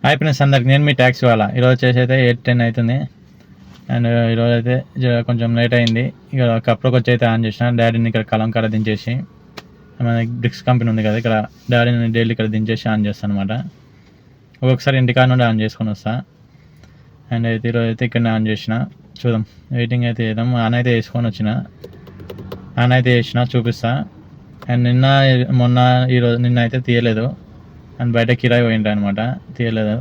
Hi friends అందరికి, నేను మీ taxi వాళ్ళ. ఈరోజు వచ్చేసి అయితే 8:10 అవుతుంది. అండ్ ఈరోజు అయితే కొంచెం లేట్ అయింది. ఇక కప్లోకి వచ్చి అయితే ఆన్ చేసిన. డాడీని ఇక్కడ కలంకార దించేసి, మన బ్రిక్స్ కంపెనీ ఉంది కదా, ఇక్కడ డాడీని డైలీ ఇక్కడ దించేసి ఆన్ చేస్తాను అనమాట. ఒక్కొక్కసారి ఇంటికాడ నుండి ఆన్ చేసుకొని వస్తా. అండ్ అయితే ఈరోజు అయితే ఇక్కడ ఆన్ చేసిన. చూద్దాం, వెయిటింగ్ అయితే చేద్దాం. ఆన్ అయితే వేసుకొని వచ్చిన, ఆన్ అయితే వేసిన, చూపిస్తా. అండ్ మొన్న ఈరోజు నిన్న అయితే తీయలేదు. అండ్ బయట కిరాయి పోయిండ్రు అనమాట, తీయలేదు.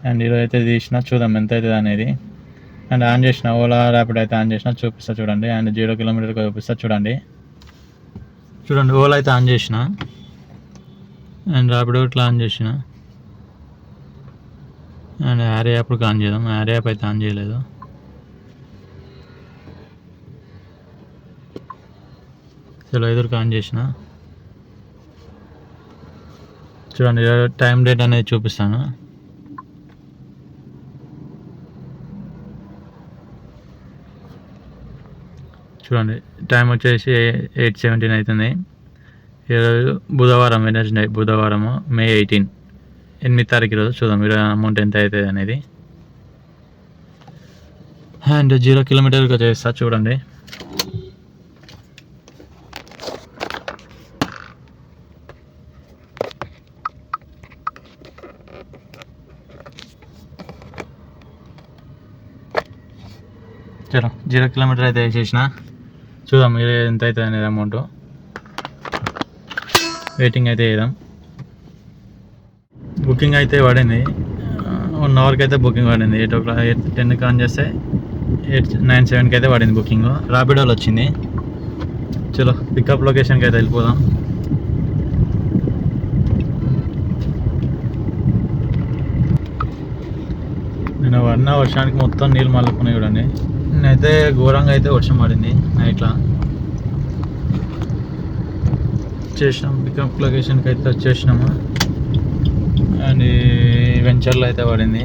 అండ్ ఈరోజు అయితే తీసిన, చూద్దాం ఎంత అవుతుంది అనేది. అండ్ ఆన్ చేసిన, ఓలా ర్యాపిడ్ అయితే ఆన్ చేసిన, చూపిస్తా చూడండి. అండ్ 0 కిలోమీటర్కి చూపిస్తా చూడండి. ఓలా అయితే ఆన్ చేసిన, అండ్ ర్యాపిడ్ ఇట్లా ఆన్ చేసిన. అండ్ యారీ యాప్కి ఆన్ చేద్దాం. యారీ యాప్ అయితే ఆన్ చేయలేదు. చలో ఎదురుకి ఆన్ చేసిన. చూడండి, టైం డేట్ అనేది చూపిస్తాను. చూడండి, టైం వచ్చేసి 8:17 అవుతుంది. ఈరోజు బుధవారం, వెడ్నెస్డే, బుధవారము May 18, 8వ తారీఖు రోజు. చూద్దాం ఈరోజు అమౌంట్ ఎంత అవుతుంది అనేది. అండ్ 0 కిలోమీటర్కి వచ్చేస్తా చూడండి. చలో 0 కిలోమీటర్ అయితే వేసేసిన. చూద్దాం మీరు ఎంత అవుతుంది అనేది అమౌంట్. వెయిటింగ్ అయితే చేద్దాం. బుకింగ్ అయితే పడింది. 1 అవర్కి అయితే బుకింగ్ పడింది. 8:10కి ఆన్ చేస్తే 8:97కి అయితే పడింది బుకింగ్. ర్యాపిడోలో వచ్చింది. చలో పికప్ లొకేషన్కి అయితే వెళ్ళిపోదాం. నేను పడిన వర్షానికి మొత్తం నీళ్ళు మళ్ళుకున్నాయి చూడండి. నేనైతే ఘోరంగా అయితే వర్షం పడింది నైట్లో. వచ్చేసినాం, పికప్ లొకేషన్కి అయితే వచ్చేసినాము. అండ్ వెంచర్లో అయితే పడింది.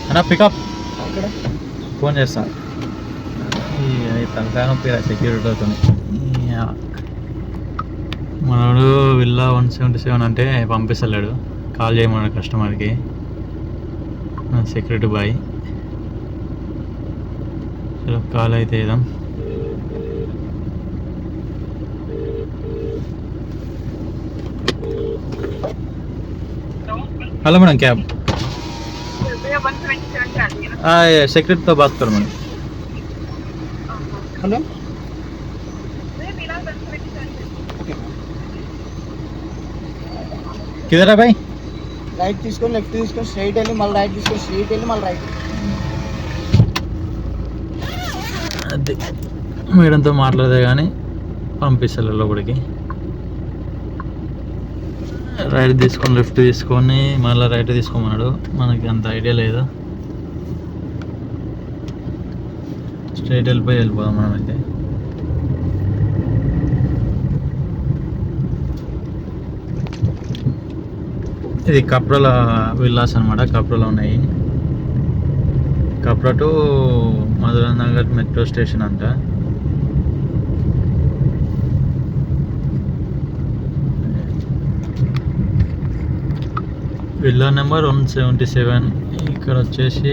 అన్నా పికప్ ఫోన్ చేస్తా. తలకాయ నొప్పి సెక్యూరిటీ అవుతుంది. మనోడు విల్లా 177 అంటే పంపిస్తలేడు. కాల్ చేయమన్నాడు కస్టమర్కి, సెక్యూరిటీ బాయ్. చలో కాల్ అయితే వేద్దాం. హలో మేడం, క్యాబ్ सेक्रेटरी तो बात करो मैडम. हेलो, किधर है भाई? రైట్ తీసుకొని లెఫ్ట్ తీసుకొని స్ట్రైట్ వెళ్ళి మళ్ళీ రైట్ తీసుకొని స్ట్రైట్ వెళ్ళి మళ్ళీ రైట్. అది మేడంతో మాట్లాడదే కానీ పంపిస్తారు లోపలికి. రైట్ తీసుకొని లెఫ్ట్ తీసుకొని మళ్ళీ రైట్ తీసుకోమన్నాడు. మనకి అంత ఐడియా లేదు. స్ట్రైట్ వెళ్ళిపోదాం మనం అయితే. ఇది కప్రాల విల్లాస్ అనమాట. కప్రాలో ఉన్నాయి. Kapra to Madhuranagar metro station అంట. Villa number 177. ఇక్కడ వచ్చేసి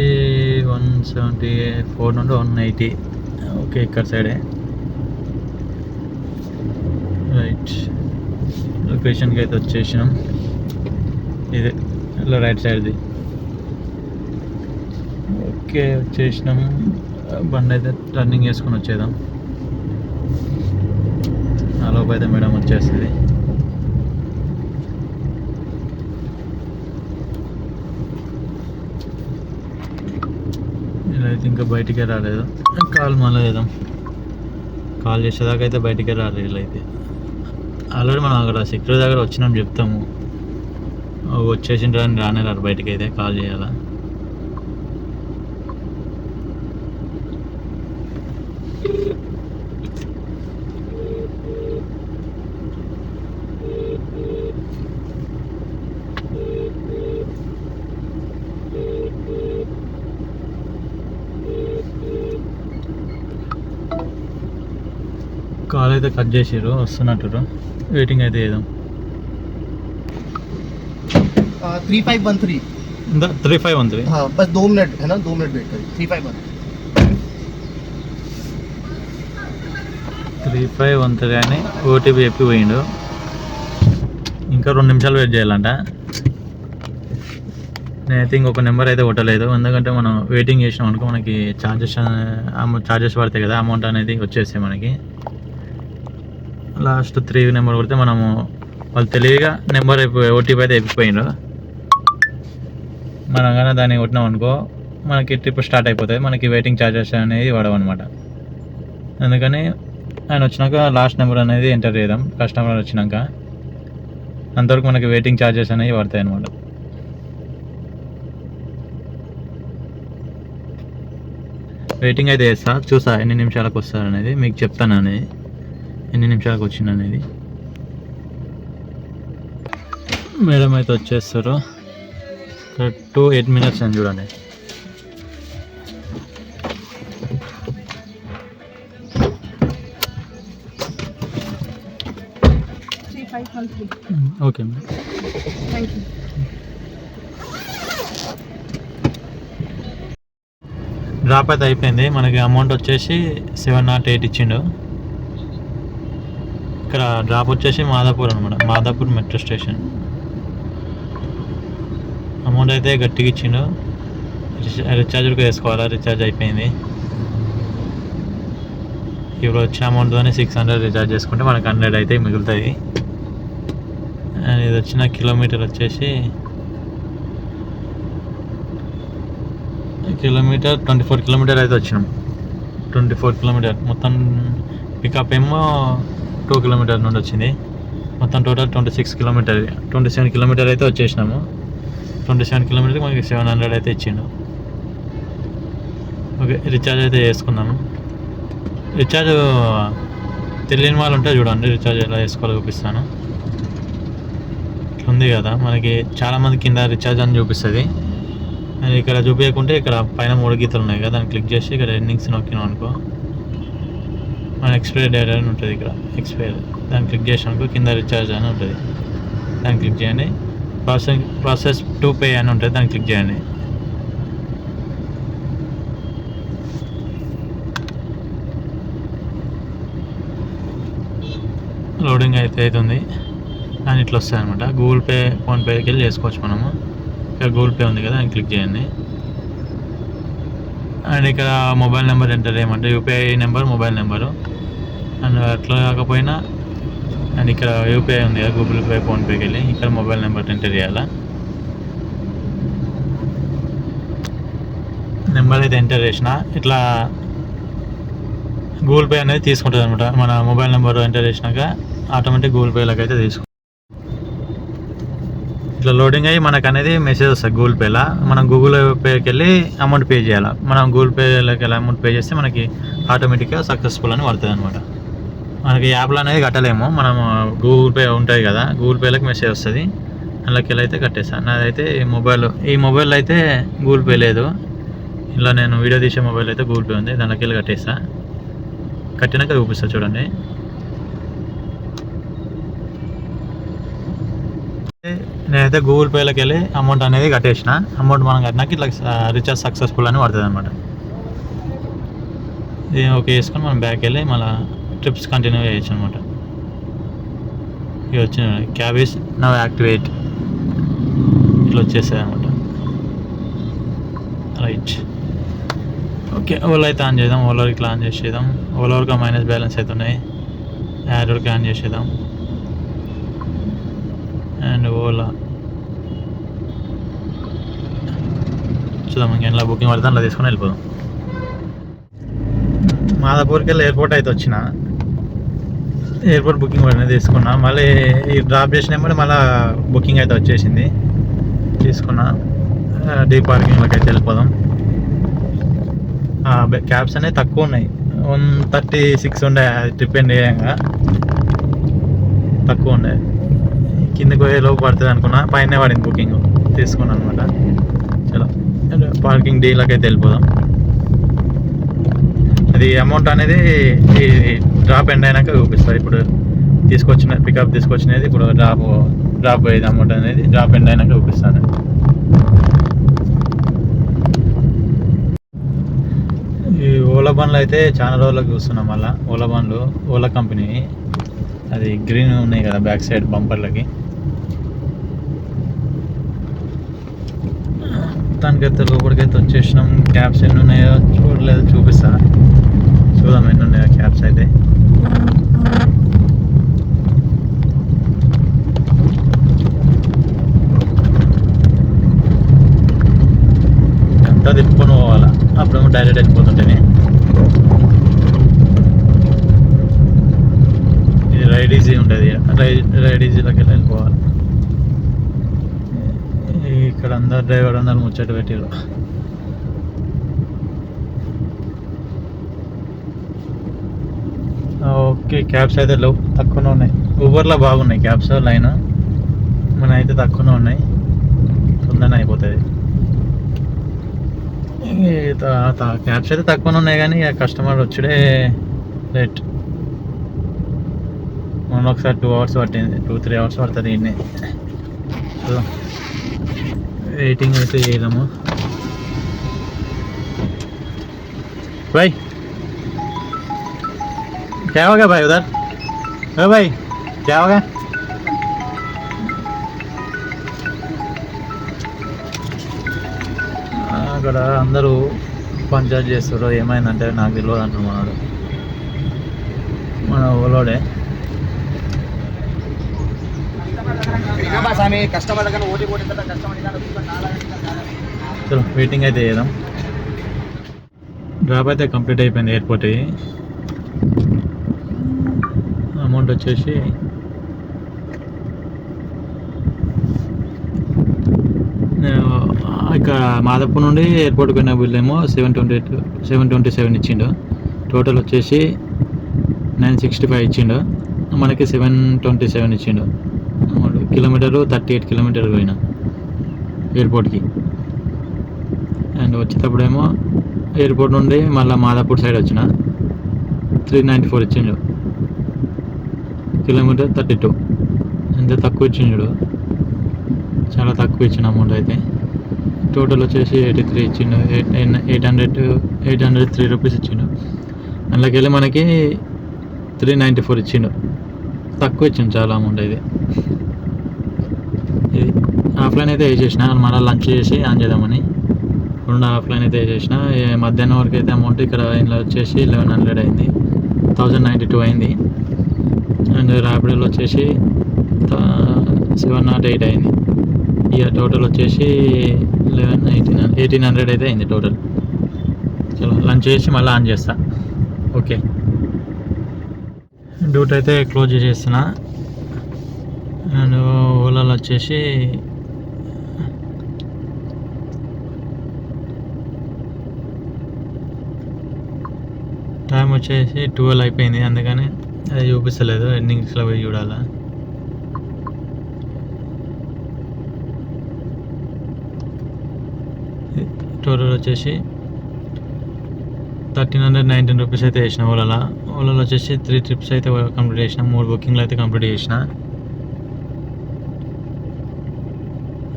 174 నుండి 180. ఓకే, ఇక్కడ సైడే. రైట్ లొకేషన్కి అయితే వచ్చేసినాం. ఇదే ఇలా రైట్ సైడ్ది. ఓకే వచ్చేసినాం. బండి అయితే టర్నింగ్ వేసుకొని వచ్చేద్దాం. నాలోపు అయితే మేడం వచ్చేస్తుంది. ఇలా అయితే ఇంకా బయటికే రాలేదు. కాల్ మళ్ళీ వేద్దాం. కాల్ చేసేదాకా అయితే బయటికే రాలేదు. ఇలా అయితే ఆల్రెడీ మనం అక్కడ సెక్యూరిటీ దగ్గర వచ్చినాం చెప్తాము. వచ్చేసిండ్రు అని రానే రారు బయటికి. అయితే కాల్ చేయాలా. అయితే కట్ చేసిర్రు, వస్తున్నట్టు వెయిటింగ్ అయితే చేద్దాం. 3513 3513. हाँ बस 2 मिनट है ना, 2 मिनट वेट करिए. 3513 3513 అని ఓటీపీ చెప్పి పోయిండు. ఇంకా 2 నిమిషాలు వెయిట్ చేయాలంట. నేనైతే ఇంకొక నెంబర్ అయితే కొట్టలేదు, ఎందుకంటే మనం వెయిటింగ్ చేసినాం అనుకో మనకి ఛార్జెస్ పడతాయి కదా, అమౌంట్ అనేది వచ్చేస్తాయి మనకి. లాస్ట్ 3 నెంబర్ కొడితే మనము వాళ్ళు తెలివిగా నెంబర్ ఓటీపీ అయితే అయిపోయిండు. మనం కానీ దాన్ని కొట్టినాం అనుకో మనకి ట్రిప్ స్టార్ట్ అయిపోతుంది, మనకి వెయిటింగ్ ఛార్జెస్ అనేది పడవన్నమాట. అందుకని ఆయన వచ్చినాక లాస్ట్ నెంబర్ అనేది ఎంటర్ చేద్దాం. కస్టమర్ వచ్చినాక అంతవరకు మనకి వెయిటింగ్ ఛార్జెస్ అనేవి పడతాయి అన్నమాట. వెయిటింగ్ అయితే చేస్తా, చూసా ఎన్ని నిమిషాలకు వస్తారు అనేది మీకు చెప్తాను, అనేది ఎన్ని నిమిషాలకు వచ్చింది అనేది. మేడం అయితే వచ్చేస్తారు. 8 minutes అని చూడండి. Okay madam, thank you. Drop అయితే అయిపోయింది. మనకి అమౌంట్ వచ్చేసి 708 ఇచ్చిండు. ఇక్కడ డ్రాప్ వచ్చేసి మాదాపూర్ అనమాట, మాదాపూర్ మెట్రో స్టేషన్. అమౌంట్ అయితే గట్టిగా ఇచ్చిండు. రీఛార్జ్ కూడా వేసుకోవాలా, రీఛార్జ్ అయిపోయింది. ఇప్పుడు వచ్చిన అమౌంట్తోనే 600 రీఛార్జ్ చేసుకుంటే మనకు 100 అయితే మిగులుతుంది. అండ్ ఇది వచ్చిన కిలోమీటర్ వచ్చేసి 24 కిలోమీటర్ అయితే వచ్చినాం. 24 కిలోమీటర్ మొత్తం. పికప్ ఏమో 2 కిలోమీటర్ నుండి వచ్చింది. మొత్తం టోటల్ 27 కిలోమీటర్ అయితే వచ్చేసినాము. 27 కిలోమీటర్కి మనకి 700 అయితే ఇచ్చిండు. ఓకే, రీఛార్జ్ అయితే చేసుకున్నాను. రీఛార్జ్ తెలియని వాళ్ళు ఉంటే చూడండి, రీఛార్జ్ ఎలా చేసుకోవాలో చూపిస్తాను. ఇట్లా ఉంది కదా, మనకి చాలామంది కింద రీఛార్జ్ అని చూపిస్తుంది. అండ్ ఇక్కడ చూపించకుంటే ఇక్కడ పైన 3 గీతలు ఉన్నాయి కదా, దాన్ని క్లిక్ చేసి ఇక్కడ ఎండింగ్స్ నొక్కినాం అనుకో మన ఎక్స్పైరీ డేట్ అని ఉంటుంది. ఇక్కడ ఎక్స్పైరీ దాన్ని క్లిక్ చేసాం అనుకో కింద రీఛార్జ్ అని ఉంటుంది, దాన్ని క్లిక్ చేయండి. ప్రాసెస్ టు పే అని ఉంటుంది, దాన్ని క్లిక్ చేయండి. లోడింగ్ అయితే అవుతుంది అని ఇట్లా వస్తాయి అనమాట. గూగుల్ పే, ఫోన్పేకి వెళ్ళి చేసుకోవచ్చు మనము. ఇక్కడ గూగుల్ పే ఉంది కదా, దాన్ని క్లిక్ చేయండి. అండ్ ఇక్కడ మొబైల్ నెంబర్ ఎంటర్ చేయమంటే UPI number, mobile number. And అట్లా కాకపోయినా అండ్ ఇక్కడ యూపీఐ ఉంది కదా, గూగుల్ పే, ఫోన్పేకి వెళ్ళి ఇక్కడ మొబైల్ నెంబర్ ఎంటర్ చేయాలా. నెంబర్ అయితే ఎంటర్ చేసిన ఇట్లా గూగుల్ పే అనేది తీసుకుంటుంది అనమాట. మన మొబైల్ నెంబర్ ఎంటర్ చేసినాక ఆటోమేటిక్ గూగుల్ పేలోకి అయితే తీసుకుంటుంది. ఇట్లా లోడింగ్ అయ్యి మనకు అనేది మెసేజ్ వస్తుంది గూగుల్ పేలో. మనం గూగుల్ పేకి వెళ్ళి అమౌంట్ పే చేయాలి. మనం గూగుల్ పేలోకి వెళ్ళి అమౌంట్ పే చేస్తే మనకి ఆటోమేటిక్గా సక్సెస్ఫుల్ అని పడుతుంది అనమాట. మనకి యాప్లో అనేది కట్టలేము, మనం గూగుల్ పే ఉంటుంది కదా, గూగుల్ పేలోకి మెసేజ్ వస్తుంది, అందులోకి వెళ్ళి అయితే కట్టేస్తాను. నాదైతే ఈ మొబైల్ అయితే గూగుల్ పే లేదు. ఇలా నేను వీడియో తీసే మొబైల్ అయితే గూగుల్ పే ఉంది, దాంట్లోకి వెళ్ళి కట్టేస్తా. కట్టినాక చూపిస్తా చూడండి. నేనైతే గూగుల్ పేలోకి వెళ్ళి అమౌంట్ అనేది కట్టేసిన. అమౌంట్ మనం కట్టినాక ఇట్లా రీఛార్జ్ సక్సెస్ఫుల్ అని పడుతుంది అనమాట. ఇది ఓకే చేసుకొని మనం బ్యాక్ వెళ్ళి మళ్ళీ ట్రిప్స్ కంటిన్యూ చేయొచ్చు అనమాట. ఇవి వచ్చిన క్యాబ్ ఈస్ నౌ యాక్టివేట్ ఇట్లా వచ్చేసాయి అనమాట. Right, okay. ఓలా అయితే ఆన్ చేద్దాం. ఓలాకి ఇట్లా ఆన్ చేసేద్దాం. ఓలాకి మైనస్ బ్యాలెన్స్ అయితే ఉన్నాయి, యాడ్కి ఆన్ చేసేద్దాం. అండ్ ఓలా చూద్దాం, ఇంకా ఎలా బుకింగ్ పడితే అలా తీసుకొని వెళ్ళిపోదాం. మాదాపూర్కి వెళ్ళి ఎయిర్పోర్ట్ అయితే వచ్చిన. ఎయిర్పోర్ట్ బుకింగ్ అనేది తీసుకున్నా. మళ్ళీ ఈ డ్రాప్ చేసినప్పుడు మళ్ళీ బుకింగ్ అయితే వచ్చేసింది, తీసుకున్నా. డీ పార్కింగ్లోకి అయితే వెళ్ళిపోదాం. క్యాబ్స్ అనేవి తక్కువ ఉన్నాయి, 136 ఉండే. ట్రిప్ ఎండింగ్గా తక్కువ ఉండే. కిందకి పోయే లోపు పడుతుంది అనుకున్నా, పైన పడింది బుకింగ్, తీసుకున్నాను అనమాట. చలో పార్కింగ్ డీలోకి అయితే వెళ్ళిపోదాం. అది అమౌంట్ అనేది ఈ డ్రాప్ ఎండ్ అయినాక చూపిస్తారు. ఇప్పుడు పికప్ తీసుకొచ్చినది ఇప్పుడు డ్రాప్ అయ్యేది అమౌంట్ అనేది డ్రాప్ ఎండ్ అయినాక చూపిస్తాను. ఈ ఓలా బండ్లు అయితే చాలా రోజులకు చూస్తున్నాం. మళ్ళీ ఓలా బండ్లు ఓలా కంపెనీ అది గ్రీన్ ఉన్నాయి కదా బ్యాక్ సైడ్ బంపర్లకి. దానికైతే లోపలికైతే వచ్చేసినాం. క్యాబ్స్ ఎన్ని ఉన్నాయో చూడలేదు, చూపిస్తా. చూద్దాం ఎన్ని ఉన్నాయో క్యాబ్స్ అయితే. అంతా తిప్పుకొని పోవాలా, అప్పుడేమో డైరెక్ట్ వెళ్ళిపోతుంటేనే. ఇది రైడ్ ఈజీ ఉంటుంది, రైడ్ ఈజీలోకి వెళ్ళిపోవాలి. ఇక్కడ అందరు డ్రైవర్ అందరు ముచ్చట పెట్టారు. ఓకే, క్యాబ్స్ అయితే తక్కువనే ఉన్నాయి. ఊబర్లో బాగున్నాయి క్యాబ్స్ లైన్, మన అయితే తక్కువనే ఉన్నాయి, తొందరనే అయిపోతుంది. క్యాబ్స్ అయితే తక్కువనే ఉన్నాయి కానీ కస్టమర్ వచ్చుడే లేట్. మనం ఒకసారి 2 hours పట్టింది, 2-3 hours పడుతుంది. ఇన్ని వెయిటింగ్ అయితే చేయడము. भाई क्या हो गया भाई उधर? ओ भाई क्या हो गया? అక్కడ అందరూ పంచాయతీ చేస్తారు. ఏమైందంటే నాకు తెలియదు అంటున్నాడు మన ఓలోడే. చలో వెయిటింగ్ అయితే చేద్దాం. డ్రాప్ అయితే కంప్లీట్ అయిపోయింది ఎయిర్పోర్ట్. అమౌంట్ వచ్చేసి ఇక మాదాపూర్ నుండి ఎయిర్పోర్ట్కి పోయిన బిల్ ఏమో 727 ఇచ్చిండు. టోటల్ వచ్చేసి 965 ఇచ్చిండు. మనకి 727 ఇచ్చిండు. కిలోమీటరు 38 కిలోమీటర్లు పోయినా ఎయిర్పోర్ట్కి. అండ్ వచ్చేటప్పుడేమో ఎయిర్పోర్ట్ నుండి మళ్ళీ మాదాపూర్ సైడ్ వచ్చిన 394 ఇచ్చిండు. కిలోమీటర్ 32. ఎంత తక్కువ ఇచ్చిండు, చాలా తక్కువ ఇచ్చిన అమౌంట్ అయితే. టోటల్ వచ్చేసి 83 ఇచ్చిండు. 803 రూపీస్ ఇచ్చిండు. అందులోకి వెళ్ళి మనకి 394 ఇచ్చిండు. తక్కువ ఇచ్చిండు చాలా అమౌంట్ అయితే. ఇది ఆఫ్లైన్ అయితే వేసేసిన, మళ్ళీ లంచ్ చేసి ఆన్ చేద్దామని 2 ఆఫ్లైన్ అయితే వేసేసిన. మధ్యాహ్నం వరకు అయితే అమౌంట్ ఇక్కడ ఇంట్లో వచ్చేసి 1100 అయింది, 1092 అయింది. అండ్ ర్యాపిడోలో వచ్చేసి 708 అయింది. ఇక టోటల్ వచ్చేసి 1800 అయితే అయింది టోటల్. చలో లంచ్ చేసి మళ్ళీ ఆన్ చేస్తా. ఓకే, డ్యూటీ అయితే క్లోజ్ చేసేస్తున్నా. అండ్ ఓలాలో వచ్చేసి టైం వచ్చేసి 12 అయిపోయింది, అందుకని అది చూపిస్తలేదు. ఎండింగ్స్లో పోయి చూడాలా. టోటల్ వచ్చేసి 1319 రూపీస్ అయితే వేసిన ఓలాలో వచ్చేసి 3 ట్రిప్స్ అయితే కంప్లీట్ చేసిన, 3 బుకింగ్లు అయితే కంప్లీట్ చేసిన.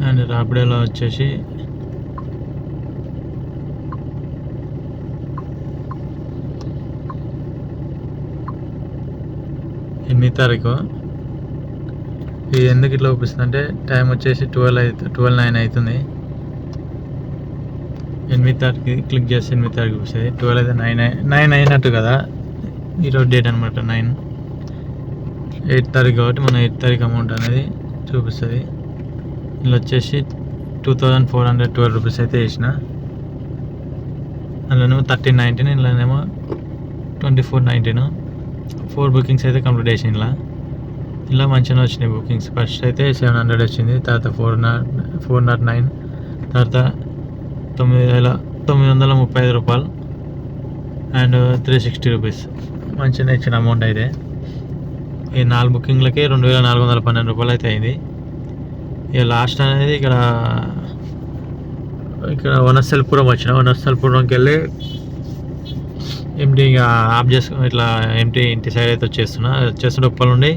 అండ్ ర్యాపిడోలో వచ్చేసి ఎనిమిది తారీఖు. ఇది ఎందుకు ఇట్లా చూపిస్తుంది అంటే టైం వచ్చేసి 12:09 అవుతుంది. 8 తారీఖు క్లిక్ చేస్తే 8 తారీఖు చూపిస్తుంది. 12 అయితే 9 అయినట్టు కదా, ఈరోజు డేట్ అనమాట 9. 8 తారీఖు కాబట్టి మన 8 తారీఖు అమౌంట్ అనేది చూపిస్తుంది. ఇలా వచ్చేసి 2412 రూపీస్ అయితే వేసిన. అందులోనేమో 1319, ఇందులోనేమో 2419. 4 బుకింగ్స్ అయితే కంప్లీట్ చేసిన. ఇలా మంచిగా వచ్చినాయి బుకింగ్స్. ఫస్ట్ అయితే 700 వచ్చింది, తర్వాత 409, తర్వాత 935 రూపాయలు అండ్ 360 రూపీస్ మంచిగా ఇచ్చిన అమౌంట్ అయితే. ఈ 4 బుకింగ్లకి 2412 రూపాయలు అయితే అయింది. ఇక లాస్ట్ అనేది ఇక్కడ వనస్థలపురం వచ్చిన. వనస్థలపురంకి వెళ్ళి ఎంటీ ఇక ఆఫ్ చేసుకుని ఇట్లా ఎంటీ ఇంటి సైడ్ అయితే వచ్చేస్తుంటే ఉప్పల నుండి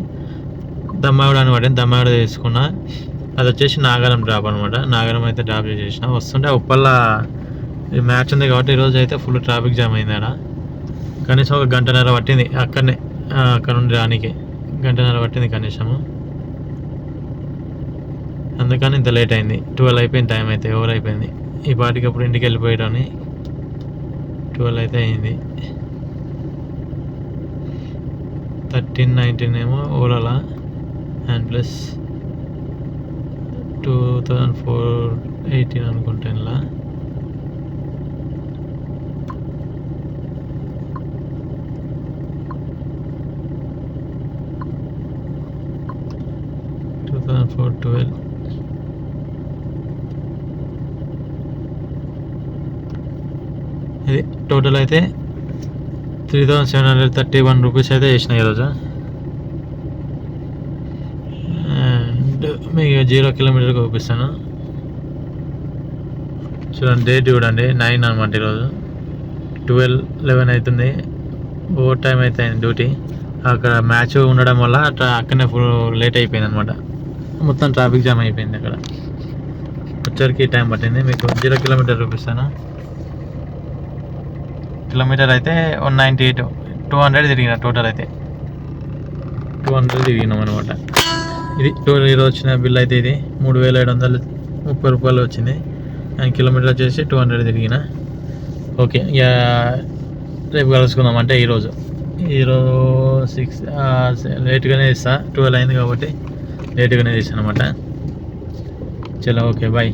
దమ్మావిడ అని పడింది. దమ్మావిడ తీసుకున్నా. అది వచ్చేసి నాగారం డ్రాప్ అనమాట. నాగారం అయితే డ్రాప్ చేసేసిన. వస్తుంటే ఉప్పల్ల మ్యాచ్ ఉంది కాబట్టి ఈరోజు అయితే ఫుల్ ట్రాఫిక్ జామ్ అయింది ఆడ. కనీసం ఒక గంటన్నర పట్టింది అక్కడనే, అక్కడ నుండి రానికి గంటన్నర పట్టింది కనీసము. అందుకని ఇంత లేట్ అయింది. 12 అయిపోయింది టైం అయితే, ఓవర్ అయిపోయింది. ఈ పాటికి అప్పుడు ఇంటికి వెళ్ళిపోయాడని 12 అయితే అయింది. 1319 ఏమో ఓలాలా అండ్ ప్లస్ 2418 అనుకుంటా. ఇలా ఇది టోటల్ అయితే 3731 రూపీస్ అయితే వేసిన ఈరోజు. అండ్ మీకు 0 కిలోమీటర్కి చూపిస్తాను చూడండి. డేట్ చూడండి 9 అనమాట. ఈరోజు 12-11 అవుతుంది. ఓవర్ టైం అయితే అయింది డ్యూటీ. అక్కడ మ్యాచ్ ఉండడం వల్ల అక్కడనే ఫుల్ లేట్ అయిపోయింది అనమాట. మొత్తం ట్రాఫిక్ జామ్ అయిపోయింది అక్కడ. వచ్చరికి టైం పట్టింది. మీకు 0 కిలోమీటర్ చూపిస్తాను. కిలోమీటర్ అయితే 198, 200 తిరిగిన. టోటల్ అయితే 200 తిరిగినాం అనమాట. ఇది టోటల్ ఈరోజు వచ్చిన బిల్ అయితే ఇది 3730 రూపాయలు వచ్చింది. అండ్ కిలోమీటర్ వచ్చేసి 200 తిరిగిన. ఓకే, ఇక రేపు కలుసుకుందాం. అంటే ఈరోజు 6 లేట్గానే ఇస్తా. 12 అయింది కాబట్టి లేట్గానే తీస్తాను అనమాట. చలో, ఓకే, బాయ్.